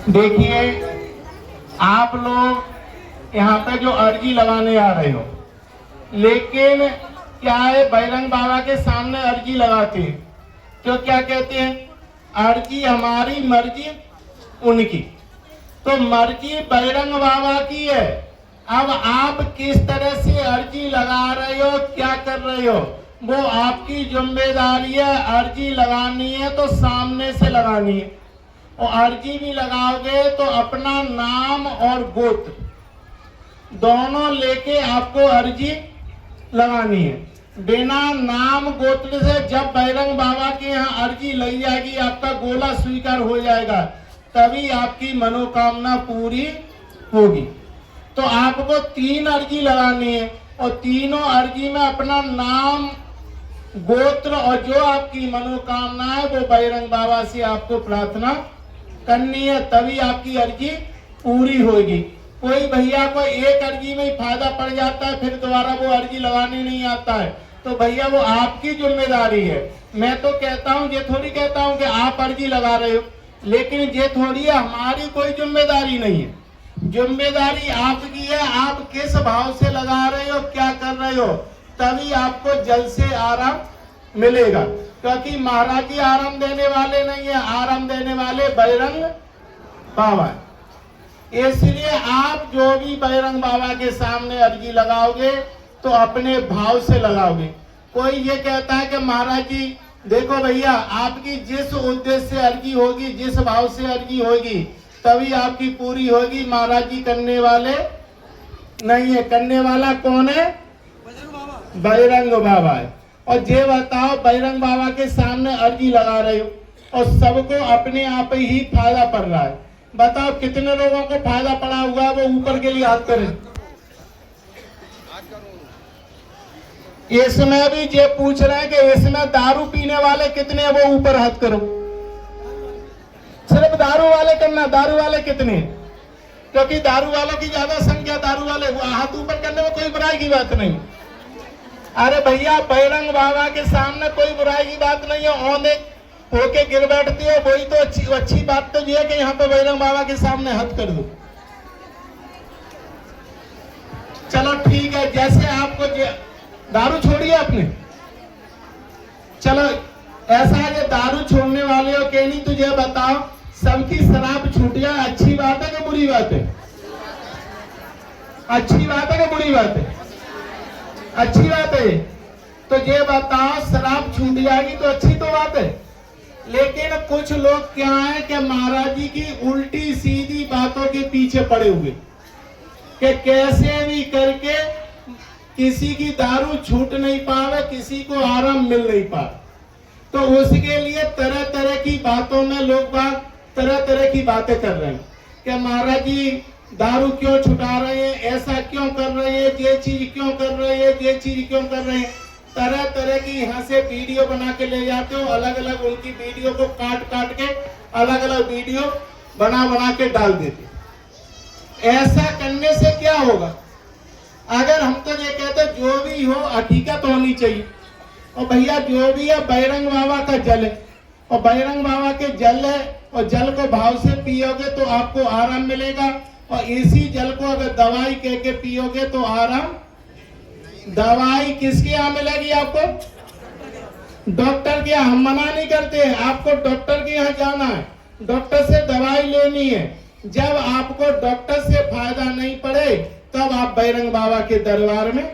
देखिए, आप लोग यहाँ पे जो अर्जी लगाने आ रहे हो, लेकिन क्या है, बजरंग बाबा के सामने अर्जी लगाते हैं तो क्या कहते हैं, अर्जी हमारी मर्जी उनकी। तो मर्जी बजरंग बाबा की है। अब आप किस तरह से अर्जी लगा रहे हो, क्या कर रहे हो, वो आपकी जिम्मेदारी है। अर्जी लगानी है तो सामने से लगानी है, और अर्जी भी लगाओगे तो अपना नाम और गोत्र दोनों लेके आपको अर्जी लगानी है। बिना नाम गोत्र से जब बजरंग बाबा के यहाँ अर्जी लग जाएगी, आपका गोला स्वीकार हो जाएगा, तभी आपकी मनोकामना पूरी होगी। तो आपको 3 अर्जी लगानी है, और तीनों अर्जी में अपना नाम, गोत्र और जो आपकी मनोकामना है वो बजरंग बाबा से आपको प्रार्थना करनी है, तभी आपकी अर्जी पूरी होगी। कोई भैया को एक अर्जी में ही फायदा पड़ जाता है, फिर दोबारा वो अर्जी लगाने नहीं आता है, तो भैया वो आपकी जिम्मेदारी है। मैं तो कहता हूँ, ये थोड़ी कहता हूँ कि आप अर्जी लगा रहे हो, लेकिन ये थोड़ी है हमारी कोई जिम्मेदारी नहीं है। जिम्मेदारी आपकी है, आप किस भाव से लगा रहे हो, क्या कर रहे हो, तभी आपको जल्द से आराम मिलेगा। क्योंकि महाराज जी आराम देने वाले नहीं है, आराम देने वाले बजरंग बाबा। इसलिए आप जो भी बजरंग बाबा के सामने अर्जी लगाओगे तो अपने भाव से लगाओगे। कोई ये कहता है कि महाराज जी देखो भैया, आपकी जिस उद्देश्य से अर्जी होगी, जिस भाव से अर्जी होगी, तभी आपकी पूरी होगी। महाराज जी करने वाले नहीं है। करने वाला कौन है? बजरंग बाबा है। और ये बताओ, बजरंग बाबा के सामने अर्जी लगा रहे हो और सबको अपने आप ही फायदा पड़ रहा है। बताओ कितने लोगों को फायदा पड़ा हुआ है, वो ऊपर के लिए हाथ करें। इसमें भी ये पूछ रहे हैं कि इसमें दारू पीने वाले कितने हैं, वो ऊपर हाथ करो। सिर्फ दारू वाले करना, दारू वाले कितने? क्योंकि दारू वालों की ज्यादा संख्या, दारू वाले हाथ ऊपर करने में कोई बुराई की बात नहीं। अरे भैया, बजरंग बाबा के सामने कोई बुराई की बात नहीं है। औंधे होके गिर बैठती हो, वही तो अच्छी बात तो ये है कि यहाँ पे बजरंग बाबा के सामने हाथ कर दो। चलो ठीक है, जैसे आपको दारू छोड़ी है आपने, चलो ऐसा है कि दारू छोड़ने वाले हो के नहीं, तुझे बताओ सबकी शराब छूट जाए, अच्छी बात है कि बुरी बात है? अच्छी बात है कि बुरी बात है? अच्छी बात है। तो ये बताओ, शराब छूट जाएगी तो अच्छी तो बात है। लेकिन कुछ लोग क्या है कि महाराज जी की उल्टी सीधी बातों के पीछे पड़े हुए कि कैसे भी करके किसी की दारू छूट नहीं पावे, किसी को आराम मिल नहीं पावे। तो उसके लिए तरह तरह की बातों में लोग बात तरह तरह की बातें कर रहे हैं कि महाराज जी दारू क्यों छुटा रहे हैं, ऐसा क्यों कर रहे हैं, ये चीज क्यों कर रहे हैं, ये चीज क्यों कर रहे हैं। तरह तरह की यहाँ से वीडियो बना के ले जाते हो, अलग अलग उनकी वीडियो को काट काट के अलग अलग वीडियो बना के डाल देते। ऐसा करने से क्या होगा? अगर हम तो ये कहते जो भी हो हकीकत होनी चाहिए। और भैया जो भी है बजरंग बाबा का जल है, और बजरंग बाबा के जल है, और जल को भाव से पियोगे तो आपको आराम मिलेगा। और इसी जल को अगर दवाई कह के पियोगे तो आराम। दवाई किसके यहाँ मिलेगी आपको? डॉक्टर के यहाँ। हम मना नहीं करते, आपको डॉक्टर के यहाँ जाना है, डॉक्टर से दवाई लेनी है। जब आपको डॉक्टर से फायदा नहीं पड़े तब आप बजरंग बाबा के दरबार में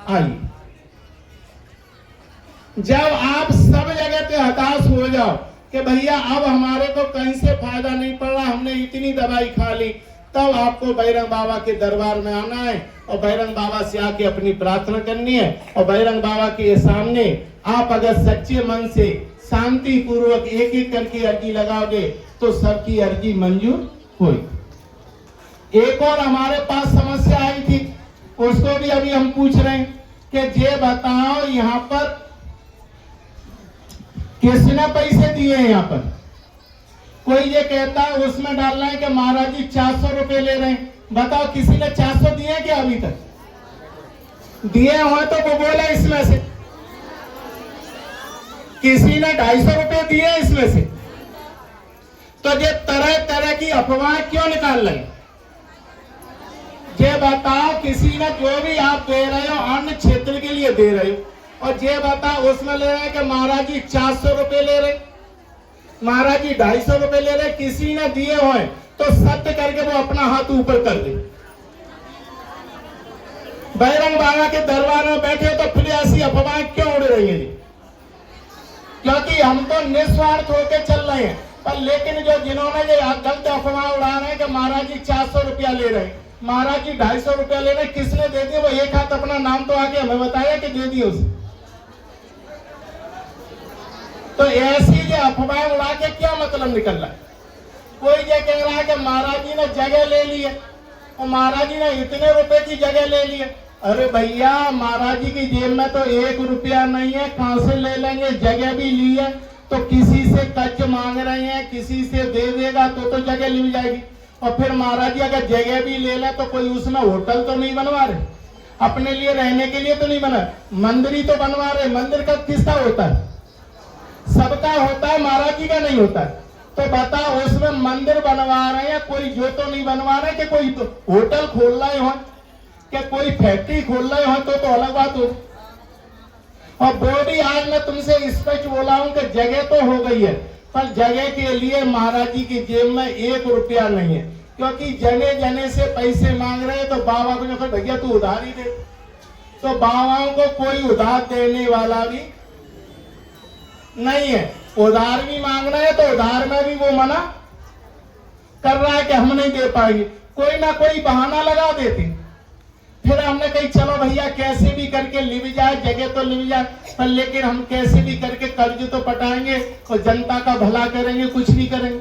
आइए। जब आप सब जगह पे हताश हो जाओ कि भैया अब हमारे को कहीं से फायदा नहीं पड़ रहा, हमने इतनी दवाई खा ली, तब आपको बजरंग बाबा के दरबार में आना है और बजरंग बाबा से आके अपनी प्रार्थना करनी है। और बजरंग बाबा के सामने आप अगर सच्चे मन से शांति पूर्वक एक एक करके अर्जी लगाओगे तो सबकी अर्जी मंजूर होगी। एक और हमारे पास समस्या आई थी, उसको भी अभी हम पूछ रहे हैं कि ये बताओ यहाँ पर किसने पैसे दिए हैं? यहाँ पर कोई ये कहता है उसमें डालना है कि महाराज जी 400 रुपए ले रहे हैं। बताओ किसी ने 400 दिए क्या? अभी तक दिए हो तो वो बोले इसमें से। किसी ने 250 रुपए दिए इसमें से। तो ये तरह तरह की अफवाह क्यों निकाल रहे? ये बताओ, किसी ने जो भी आप दे रहे हो अन्य क्षेत्र के लिए दे रहे हो, और ये बताओ उसमें ले रहे हैं कि महाराज जी 400 रुपए ले रहे, महाराज जी 250 रुपए ले रहे, किसी ने दिए हुए तो सत्य करके वो अपना हाथ ऊपर कर दे। बैरंग बाबा के दरबार में बैठे तो फिर ऐसी अफवाह क्यों उड़ रही है? क्योंकि हम तो निस्वार्थ होकर चल रहे हैं, पर लेकिन जो जिन्होंने ये गलत अफवाह उड़ा रहे हैं कि महाराज जी 400 रुपया ले रहे हैं, महाराज जी 250 रुपया ले रहे, किसने दे दिया? वो एक हाथ अपना नाम तो आके हमें बताया कि दे दिए उसे। तो ऐसी ये अफवाह उड़ा के क्या मतलब निकल रहा है? कोई ये कह रहा है कि महाराज जी ने जगह ले ली है और महाराज जी ने इतने रुपए की जगह ले ली है। अरे भैया, महाराज जी की जेब में तो 1 रुपया नहीं है, कहां से ले लेंगे? जगह भी ली है तो किसी से कच मांग रहे हैं, किसी से दे देगा तो जगह ली जाएगी। और फिर महाराज जी अगर जगह भी ले ले तो कोई उसमें होटल तो नहीं बनवा रहे, अपने लिए रहने के लिए तो नहीं बना, मंदिर ही तो बनवा रहे। मंदिर का किसका होता है? सबका होता है, महाराज जी का नहीं होता है। तो बताओ, उसमें मंदिर बनवा रहे हैं, कोई जो तो नहीं बनवा रहे कि कोई तो होटल खोल रहे हो, क्या कोई फैक्ट्री खोल रहे हो तो अलग बात हो। और बोर्डी आज मैं तुमसे स्पष्ट बोला हूं कि जगह तो हो गई है, पर जगह के लिए महाराज जी की जेब में 1 रुपया नहीं है, क्योंकि जने जने से पैसे मांग रहे हैं। तो बाबा को जो कहा भैया तू उधार ही दे, तो बाबाओं को कोई उधार देने वाला भी नहीं है। उधार भी मांगना है तो उधार में भी वो मना कर रहा है कि हम नहीं दे पाएंगे, कोई ना कोई बहाना लगा देते। फिर हमने कही चलो भैया कैसे भी करके लिव जाए, जगह तो लिव जाए, पर लेकिन हम कैसे भी करके कर्ज तो पटाएंगे और जनता का भला करेंगे, कुछ भी करेंगे।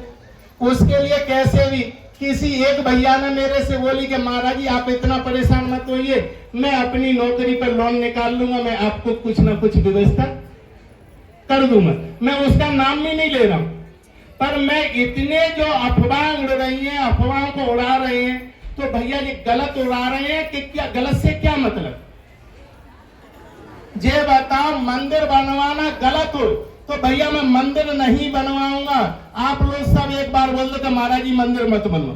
उसके लिए कैसे भी किसी एक भैया ने मेरे से बोली कि महाराज जी आप इतना परेशान मत होइए, मैं अपनी नौकरी पर लोन निकाल लूंगा, मैं आपको कुछ ना कुछ व्यवस्था कर दूंगा। मैं उसका नाम भी नहीं ले रहा हूं, पर मैं इतने जो अफवाह उड़ रही हैं, अफवाहों को उड़ा रहे हैं, तो भैया ये गलत उड़ा रहे हैं कि क्या? गलत से क्या मतलब? ये बताओ, मंदिर बनवाना गलत हो तो भैया मैं मंदिर नहीं बनवाऊंगा। आप लोग सब एक बार बोल दो कि महाराज जी मंदिर मत बनवाओ।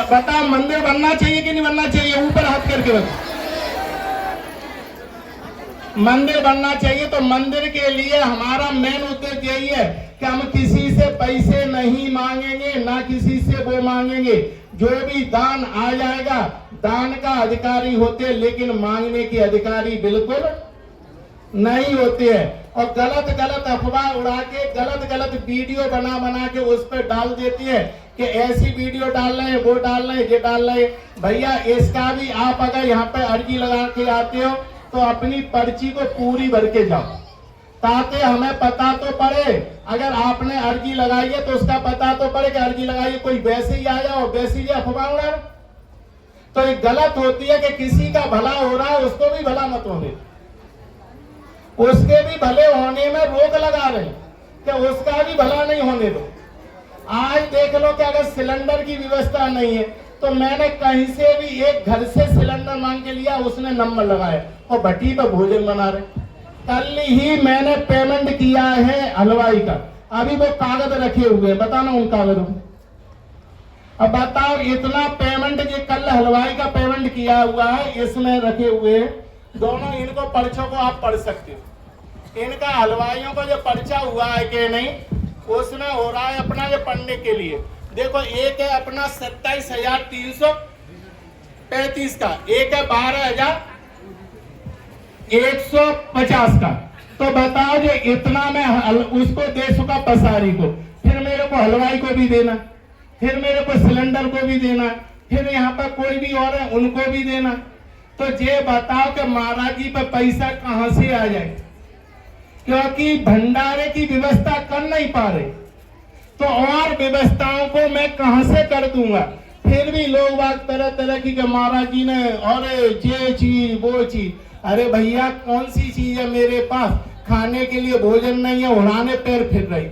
बताओ, मंदिर बनना चाहिए कि नहीं बनना चाहिए? ऊपर हाथ करके बताओ। मंदिर बनना चाहिए। तो मंदिर के लिए हमारा मेन उद्देश्य यही है कि हम किसी से पैसे नहीं मांगेंगे, ना किसी से वो मांगेंगे। जो भी दान आ जाएगा, दान का अधिकारी होते हैं, लेकिन मांगने के अधिकारी बिल्कुल नहीं होते हैं। और गलत गलत अफवाह उड़ा के गलत वीडियो बना के उस पर डाल देती है कि ऐसी वीडियो डाल रहे हैं, वो डाल रहे हैं, ये डाल रहे हैं। भैया इसका भी आप अगर यहाँ पे अर्जी लगा के आते हो तो अपनी पर्ची को पूरी भर के जाओ, ताकि हमें पता तो पड़े। अगर आपने अर्जी लगाई है तो उसका पता तो पड़े कि अर्जी लगाई है, कोई वैसे ही आया और वैसे ही अफवाह उड़ा। तो ये गलत होती है कि किसी का भला हो रहा है उसको भी भला मत होने, उसके भी भले होने में रोक लगा रहे कि उसका भी भला नहीं होने दो। आज देख लो कि अगर सिलेंडर की व्यवस्था नहीं है तो मैंने कहीं से भी एक घर से सिलेंडर मांग के लिया, उसने नंबर लगाया और भट्टी पर भोजन बना रहे। कल ही मैंने पेमेंट किया है हलवाई का, अभी वो कागज रखे हुए हैं, बताना उन कागजों। अब बताओ, इतना पेमेंट जो कल हलवाई का पेमेंट किया हुआ है इसमें रखे हुए हैं दोनों। इनको पर्चों को आप पढ़ सकते हो, इनका हलवाइयों को जो पर्चा हुआ है कि नहीं, उसमें हो रहा है अपना जो पढ़ने के लिए। देखो, एक है अपना 27,335 का, एक है 12,150 का। तो बताओ, जो इतना मैं उसको दे चुका पसारी को, फिर मेरे को हलवाई को भी देना, फिर मेरे को सिलेंडर को भी देना, फिर यहाँ पर कोई भी और है उनको भी देना। तो ये बताओ कि महाराज जी पर पैसा कहां से आ जाए, क्योंकि भंडारे की व्यवस्था कर नहीं पा रहे, तो और व्यवस्थाओं को मैं कहां से कर दूंगा। फिर भी लोग बात तरह तरह की महाराज जी ने और ये चीज वो चीज। अरे भैया, कौन सी चीज है मेरे पास? खाने के लिए भोजन नहीं है, उड़ाने पैर फिर रही,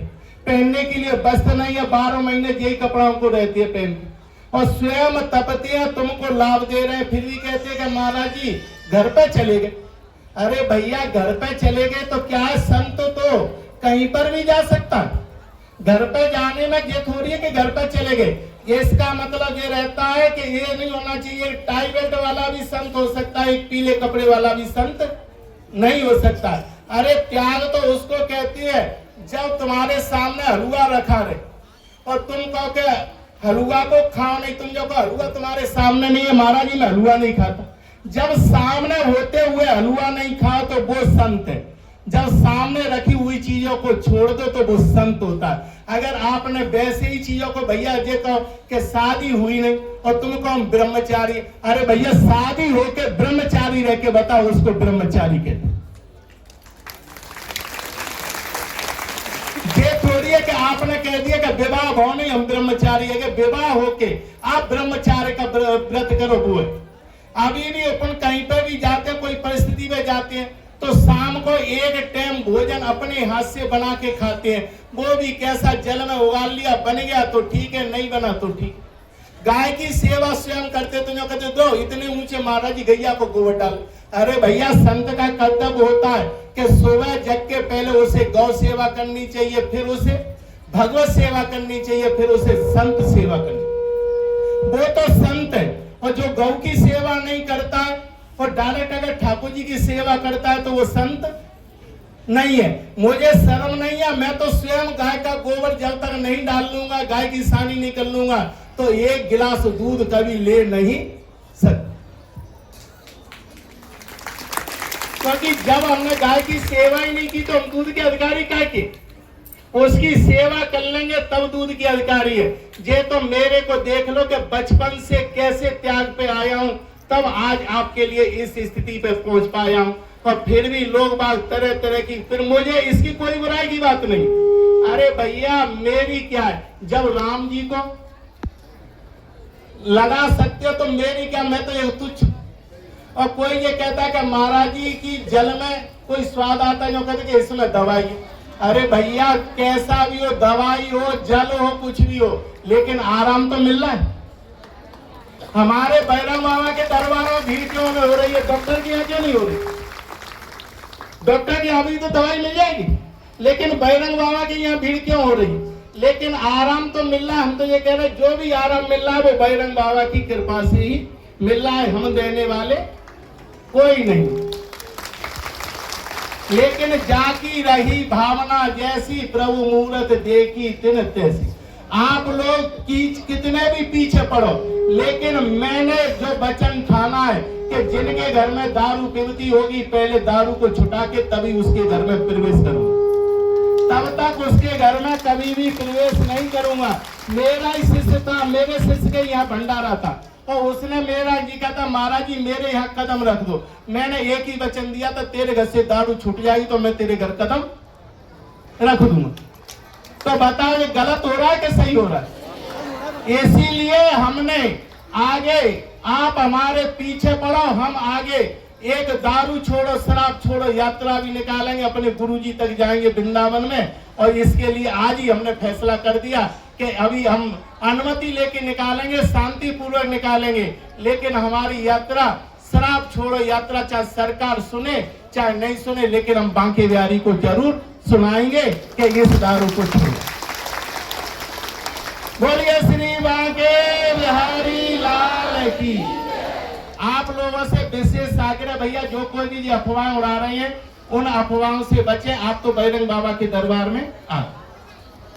पहनने के लिए वस्त्र नहीं है, 12 महीने यही कपड़ा को रहती है पहन के, और स्वयं तपते हैं, तुमको लाभ दे रहे हैं, फिर भी कहते हैं कि महाराज जी घर पे चले गए। अरे भैया, घर पे चले गए तो क्या है, संत तो कहीं पर भी जा सकता है। घर पे जाने में ये थोड़ी है कि घर पे चले गए। इसका मतलब ये रहता है कि ये नहीं होना चाहिए टाई बेल्ट वाला भी संत हो सकता है, एक पीले कपड़े वाला भी संत नहीं हो सकता। अरे त्याग तो उसको कहती है जब तुम्हारे सामने हलवा रखा रहे और तुम कहो के हलवा को खाओ नहीं, तुम जो कहो हलवा तुम्हारे सामने नहीं है, महाराज जी मैं हलवा नहीं खाता। जब सामने होते हुए हलवा नहीं खाओ तो वो संत है। जब सामने रखी हुई चीजों को छोड़ दो तो वो संत होता है। अगर आपने वैसे ही चीजों को भैया ये कहो कि शादी हुई नहीं और तुम कहो ब्रह्मचारी, अरे भैया शादी होके ब्रह्मचारी रह के बताओ उसको ब्रह्मचारी कहते। ये थोड़ी है कि आपने कह दिया कि विवाह हो नहीं हम ब्रह्मचारी है, कि विवाह होके आप ब्रह्मचार्य का व्रत करो वो है। अभी भी अपन कहीं पर भी जाते हैं, कोई परिस्थिति में जाते हैं तो शाम को एक टाइम भोजन अपने हाथ से बना के खाते हैं, वो भी कैसा जल में उगाल लिया, बन गया तो ठीक है, नहीं बना तो ठीक। गाय की सेवा स्वयं करते तो जो कहते दो इतने ऊंचे महाराज जी गैया को गोबर डाल। अरे भैया संत का कर्तव्य होता है कि सुबह जग के पहले उसे गौ सेवा करनी चाहिए, फिर उसे भगवत सेवा करनी चाहिए, फिर उसे संत सेवा करनी। वो तो संत है। और जो गौ की सेवा नहीं करता है और डायरेक्ट अगर ठाकुर जी की सेवा करता है तो वो संत नहीं है। मुझे शर्म नहीं है, मैं तो स्वयं गाय का गोबर जब तक नहीं डाल लूंगा, गाय की सानी नहीं कर लूंगा तो एक गिलास दूध कभी ले नहीं सकता। क्योंकि जब हमने गाय की सेवा ही नहीं की तो हम दूध के अधिकारी क्या के? उसकी सेवा कर लेंगे तब दूध की अधिकारी है। ये तो मेरे को देख लो कि बचपन से कैसे त्याग पे आया हूं, तब आज आपके लिए इस स्थिति पे पहुंच पाया हूं। और फिर भी लोग बात तरह तरह की, फिर मुझे इसकी कोई बुराई की बात नहीं। अरे भैया मेरी क्या है, जब राम जी को लगा सकते हो तो मेरी क्या, मैं तो ये तुच्छ। और कोई ये कहता है कि महाराज जी की जल में कोई स्वाद आता है, जो कहते कि इसमें दवाई है। अरे भैया कैसा भी हो, दवाई हो, जल हो, कुछ भी हो, लेकिन आराम तो मिल रहा है। हमारे बैरम बाबा के दरबार में भीड़ क्यों में हो रही है, डॉक्टर की यहाँ क्यों नहीं हो रही? डॉक्टर की यहाँ भी तो दवाई मिल जाएगी, लेकिन बैरम बाबा की यहाँ भीड़ क्यों हो रही? लेकिन आराम तो मिल रहा है। हम तो ये कह रहे हैं जो भी आराम मिल रहा है वो बैरम बाबा की कृपा से ही मिल रहा है, हम देने वाले कोई नहीं। लेकिन जाकी रही भावना जैसी, प्रभु मूरत देखी तिन तैसी। आप लोग कितने भी पीछे पड़ो, लेकिन मैंने जो वचन ठाना है कि जिनके घर में दारू पीती होगी पहले दारू को छुटा के तभी उसके घर में प्रवेश करूंगा, तब तक उसके घर में कभी भी प्रवेश नहीं करूंगा। मेरा ही शिष्य था, मेरे शिष्य के यहाँ भंडारा था और उसने मेरा जी कहा था महाराज जी मेरे यहाँ कदम रख दो। मैंने एक ही वचन दिया था, तेरे घर से दारू छूट जाएगी तो मैं तेरे घर कदम रख दूंगा। तो बताओ ये गलत हो रहा है कि सही हो रहा है? इसीलिए हमने आगे, आप हमारे पीछे पड़ो, हम आगे एक दारू छोड़ो शराब छोड़ो यात्रा भी निकालेंगे, अपने गुरुजी तक जाएंगे वृंदावन में। और इसके लिए आज ही हमने फैसला कर दिया कि अभी हम अनुमति लेके निकालेंगे, शांति पूर्वक निकालेंगे, लेकिन हमारी यात्रा शराब छोड़ो यात्रा चाहे सरकार सुने चाहे नहीं सुने, लेकिन हम बांके बिहारी को जरूर सुनाएंगे कि इस दारू को छोड़ो। बोलिए श्री बांके बिहारी लाल की। आप लोगों से विशेष आग्रह भैया, जो कोई भी अफवाह उड़ा रहे हैं उन अफवाहों से बचे। आप तो बैरंग बाबा के दरबार में आ